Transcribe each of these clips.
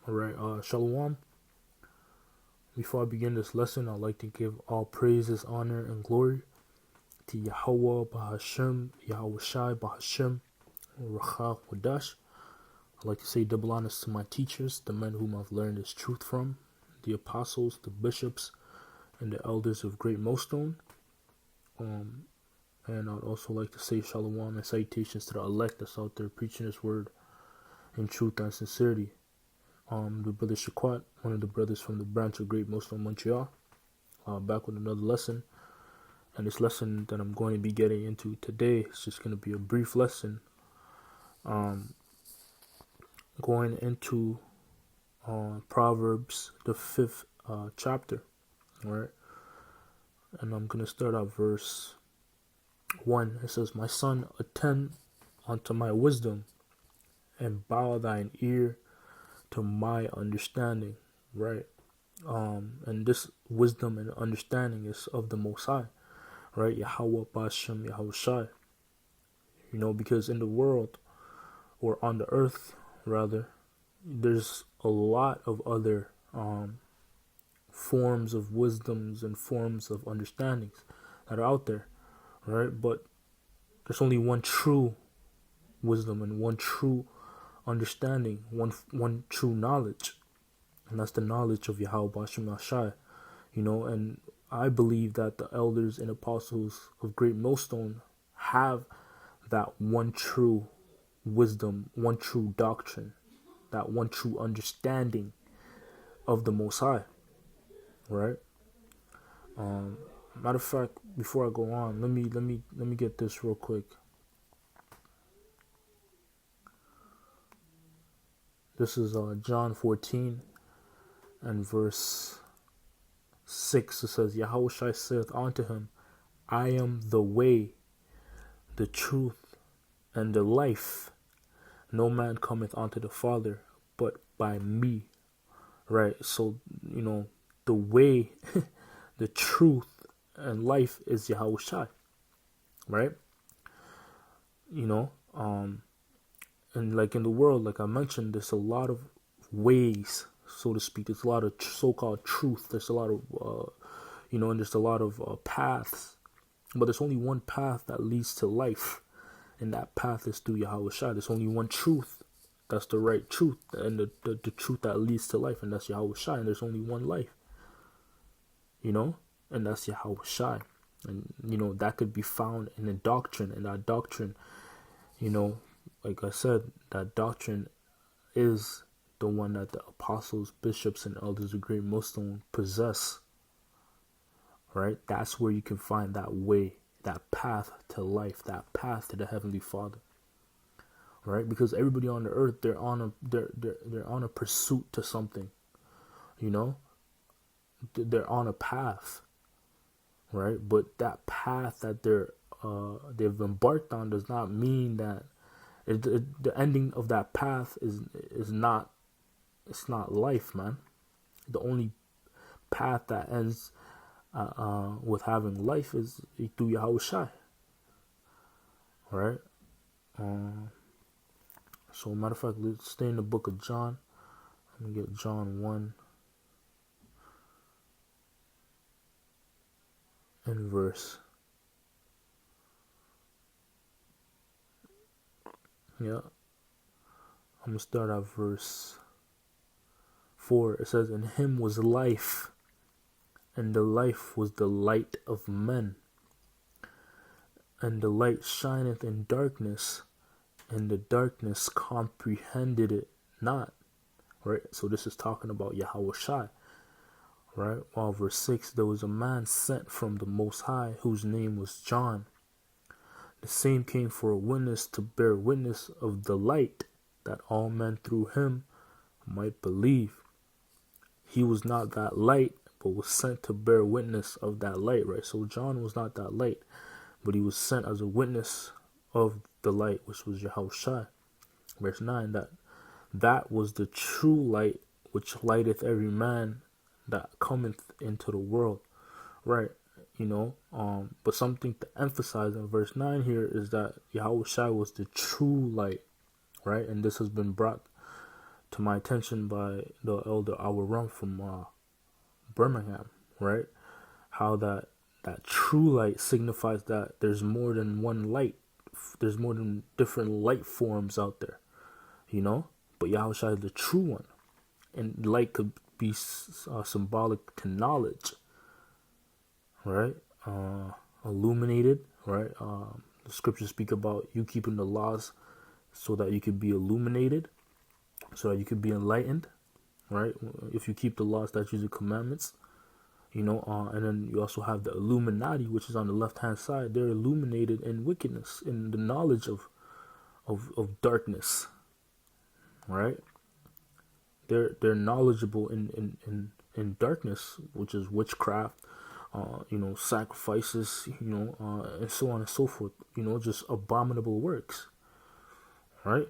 Alright, Shalom. Before I begin this lesson, I'd like to give all praises, honor, and glory to Yahweh Bahashem, Yahweh Shai Bahashem, Rachah Wadash. I'd like to say double honors to my teachers, the men whom I've learned this truth from, the apostles, the bishops, and the elders of Great Millstone. And I'd also like to say Shalom and salutations to the elect that's out there preaching this word in truth and sincerity. The brother Shaquat, one of the brothers from the branch of Great Millstone Montreal, back with another lesson. And this lesson that I'm going to be getting into today is just going to be a brief lesson, going into Proverbs, the 5th chapter, all right? And I'm going to start at verse 1. It says, "My son, attend unto my wisdom, and bow thine ear to my understanding," right? And this wisdom and understanding is of the Most High, right? Yahweh Bashem, Yahweh Shai. You know, because in the world, or on the earth rather, there's a lot of other forms of wisdoms and forms of understandings that are out there, right? But there's only one true wisdom and one true understanding, one true knowledge, and that's the knowledge of Yahweh Bashem Yahshai. You know, and I believe that the elders and apostles of Great Millstone have that one true wisdom, one true doctrine, that one true understanding of the Most High, right? Matter of fact, before I go on, let me get this real quick. This is John 14 and verse 6. It says, "Yahushua saith unto him, I am the way, the truth, and the life. No man cometh unto the Father but by me." Right? So, you know, the way, the truth, and life is Yahushua, right? You know, and like in the world, like I mentioned, there's a lot of ways, so to speak. There's a lot of so-called truth. There's a lot of, and there's a lot of paths. But there's only one path that leads to life, and that path is through Yahweh Shai. There's only one truth. That's the right truth, and the truth that leads to life, and that's Yahweh Shai. And there's only one life, and that's Yahweh Shai. And, that could be found in a doctrine, and that doctrine, like I said, that doctrine is the one that the apostles, bishops, and elders of Great Millstone possess, right? That's where you can find that way, that path to life, that path to the Heavenly Father, right? Because everybody on the earth, they're on a pursuit to something, they're on a path, right? But that path that they've embarked on does not mean that the ending of that path is not, it's not life, man. The only path that ends with having life is through Yahweh Shai, right? So matter of fact, let's stay in the book of John. Let me get John 1 and verse. Yeah. I'm going to start at verse 4. It says, "In him was life, and the life was the light of men. And the light shineth in darkness, and the darkness comprehended it not." Right? So this is talking about Yahweh Shai. Right? While verse 6, "There was a man sent from the Most High, whose name was John. The same came for a witness, to bear witness of the light, that all men through him might believe. He was not that light, but was sent to bear witness of that light," right? So John was not that light, but he was sent as a witness of the light, which was Yahweh Shai. Verse 9, that was the true light, which lighteth every man that cometh into the world, right? But something to emphasize in verse 9 here is that Yahweh Shai was the true light, right? And this has been brought to my attention by the elder Our Rum from Birmingham, right? How that true light signifies that there's more than one light. There's more than different light forms out there, you know. But Yahushua is the true one, and light could be symbolic to knowledge, right? Illuminated, right? The scriptures speak about you keeping the laws so that you could be illuminated, so that you could be enlightened, right? If you keep the laws, statutes, and commandments, you know. And then you also have the Illuminati, which is on the left hand side. They're illuminated in wickedness, in the knowledge of darkness, right? They're knowledgeable in darkness, which is witchcraft, you know, sacrifices, you know, and so on and so forth, you know, just abominable works, right?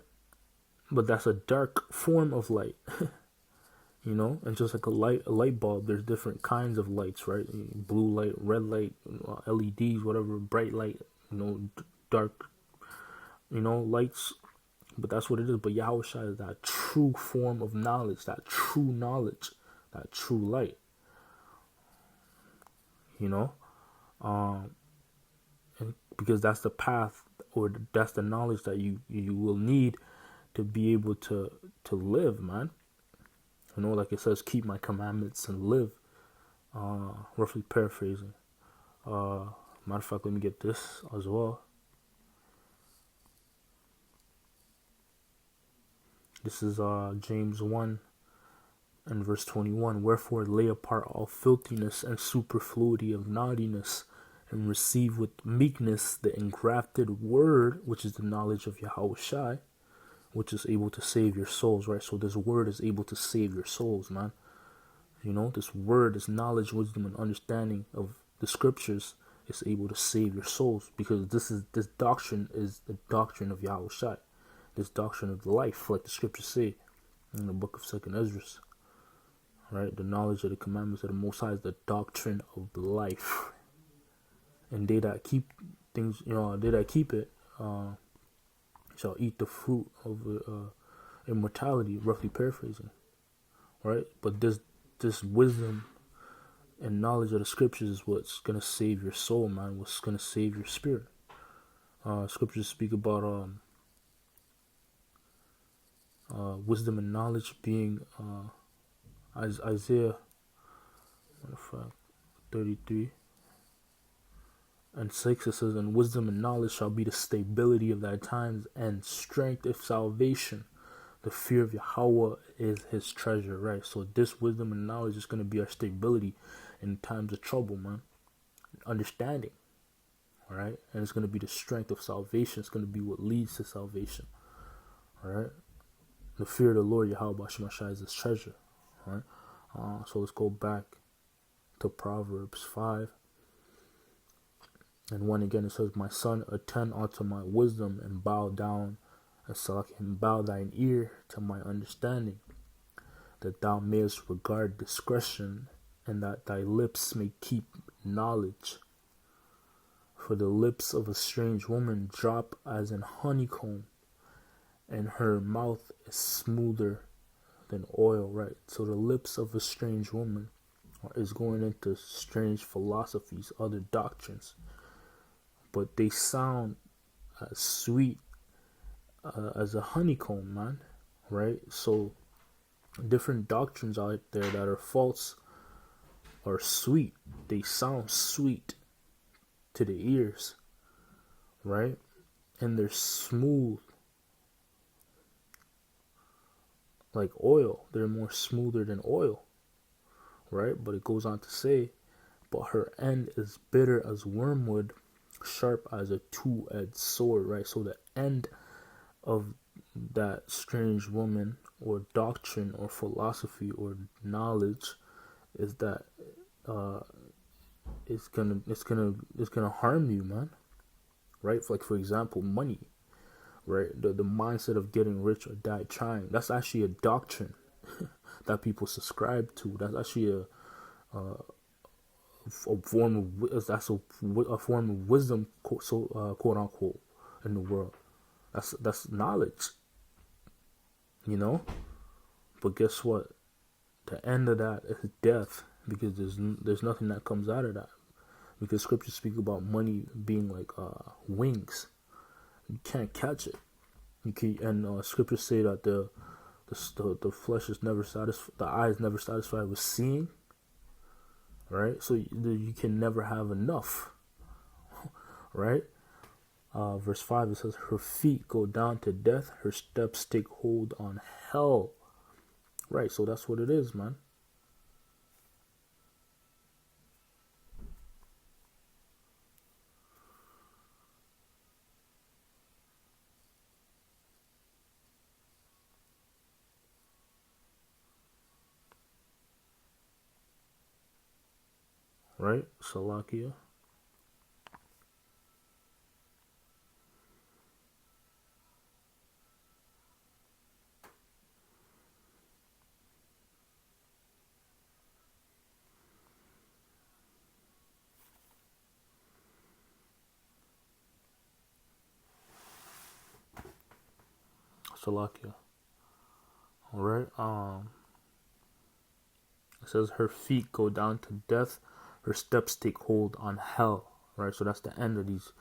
But that's a dark form of light, you know. And just like a light bulb, there's different kinds of lights, right? Blue light, red light, LEDs, whatever, bright light, you know, dark, you know, lights. But that's what it is. But Yahushua is that true form of knowledge, that true knowledge, that true light, you know. And because that's the path, or that's the knowledge that you will need to be able to live, man. You know, like it says, keep my commandments and live. Roughly paraphrasing. Matter of fact, let me get this as well. This is James 1 and verse 21. Wherefore lay apart all filthiness and superfluity of naughtiness, and receive with meekness the engrafted word, which is the knowledge of Yahushua, which is able to save your souls, right? So this word is able to save your souls, man. You know, this word, this knowledge, wisdom, and understanding of the scriptures is able to save your souls, because this doctrine is the doctrine of Yahushua, this doctrine of life, like the scriptures say in the book of 2nd Ezra, right? The knowledge of the commandments of the Most High is the doctrine of life, and they that keep things, you know, they that keep it shall eat the fruit of immortality, roughly paraphrasing, right? But this wisdom and knowledge of the scriptures is what's gonna save your soul, man. What's gonna save your spirit. Scriptures speak about wisdom and knowledge being Isaiah 33 and 6. It says, and wisdom and knowledge shall be the stability of thy times, and strength of salvation. The fear of Yahweh is his treasure, right? So this wisdom and knowledge is going to be our stability in times of trouble, man. Understanding, all right? And it's going to be the strength of salvation. It's going to be what leads to salvation, all right? The fear of the Lord, Yahweh Shemashai, is his treasure, all right? So let's go back to Proverbs 5. And 1 again, it says, my son, attend unto my wisdom, and bow down, and bow thine ear to my understanding, that thou mayest regard discretion, and that thy lips may keep knowledge. For the lips of a strange woman drop as an honeycomb, and her mouth is smoother than oil, right? So the lips of a strange woman is going into strange philosophies, other doctrines, but they sound as sweet as a honeycomb, man, right? So different doctrines out there that are false are sweet. They sound sweet to the ears, right? And they're smooth like oil. They're more smoother than oil, right? But it goes on to say, but her end is bitter as wormwood, sharp as a two-edged sword, right? So the end of that strange woman, or doctrine, or philosophy, or knowledge, is that it's gonna harm you, man, right? Like, for example, money, right? The mindset of getting rich or die trying, that's actually a doctrine that people subscribe to. That's actually a form of, that's a form of wisdom, quote unquote, in the world. That's knowledge, you know. But guess what? The end of that is death, because there's nothing that comes out of that. Because scriptures speak about money being like wings. You can't catch it. You can, and scriptures say that the flesh is never satisfied, the eye is never satisfied with seeing. Right, so you can never have enough. Right. Verse 5, it says, her feet go down to death, her steps take hold on hell. Right, so that's what it is, man. Right, Salakia. Salakia. Alright, it says her feet go down to death, her steps take hold on hell. Right, so that's the end of these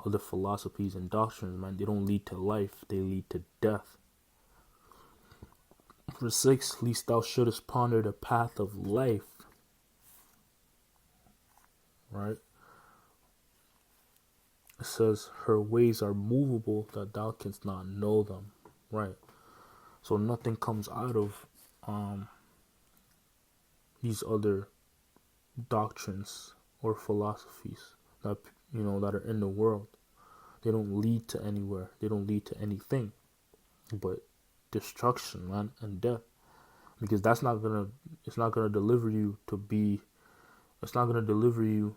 other philosophies and doctrines, man. They don't lead to life, they lead to death. Verse 6, least thou shouldest ponder the path of life. Right, it says her ways are movable, that thou canst not know them. Right, so nothing comes out of these other doctrines or philosophies that that are in the world. They don't lead to anywhere. They don't lead to anything but destruction, man, and death. Because it's not gonna deliver you to be. It's not gonna deliver you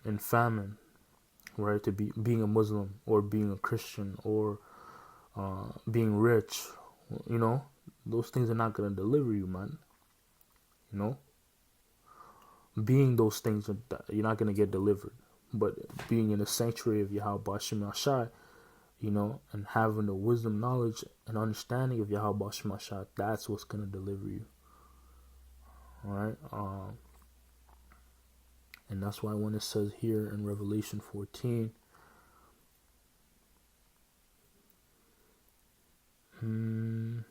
in famine, right? To be being a Muslim or being a Christian or being rich. Those things are not gonna deliver you, man. Being those things, you're not gonna get delivered. But being in the sanctuary of Yahweh Bashim Yashai, and having the wisdom, knowledge, and understanding of Yahweh Bashim Yashai, that's what's gonna deliver you. Alright? And that's why when it says here in Revelation 14, and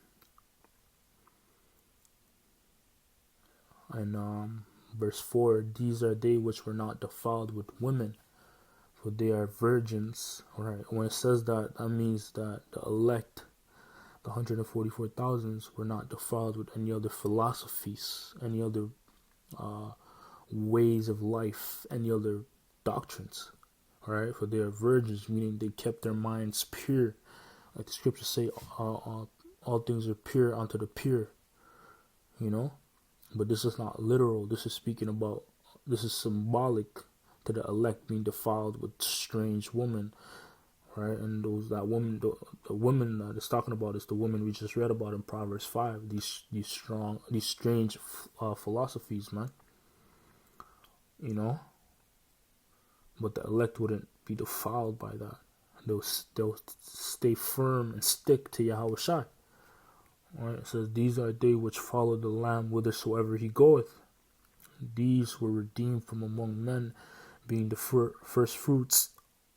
verse 4, these are they which were not defiled with women, for they are virgins. Alright, when it says that, that means that the elect, the 144,000, were not defiled with any other philosophies, any other ways of life, any other doctrines. Alright, for they are virgins, meaning they kept their minds pure. Like the scriptures say, all things are pure unto the pure. But this is not literal. This is this is symbolic to the elect being defiled with strange women, right? And the woman that it's talking about is the woman we just read about in Proverbs 5. These strange philosophies, man. But the elect wouldn't be defiled by that. They'll stay firm and stick to Yahweh Shai. Right, it says, these are they which follow the Lamb whithersoever he goeth. These were redeemed from among men, being the first fruits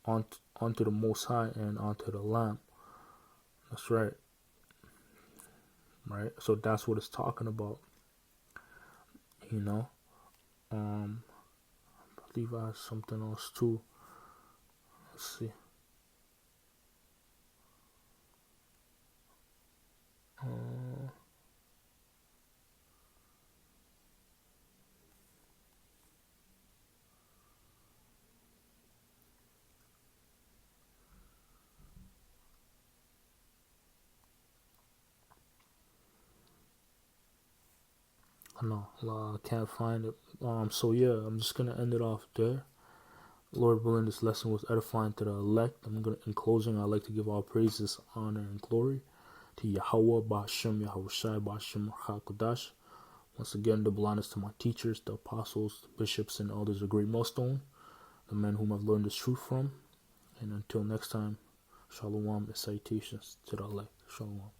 unto the Most High and unto the Lamb. That's right. Right, so that's what it's talking about. I believe I have something else too. Let's see. No, I can't find it. So yeah, I'm just gonna end it off there. Lord willing, this lesson was edifying to the elect. In closing, I'd like to give all praises, honor, and glory to Yahweh, Ba'ashem, Yahushai, Ba'ashem, HaKadosh. Once again, double honors to my teachers, the apostles, the bishops, and elders of Great Millstone, the men whom I've learned this truth from. And until next time, Shalom and salutations to the elect. Shalom.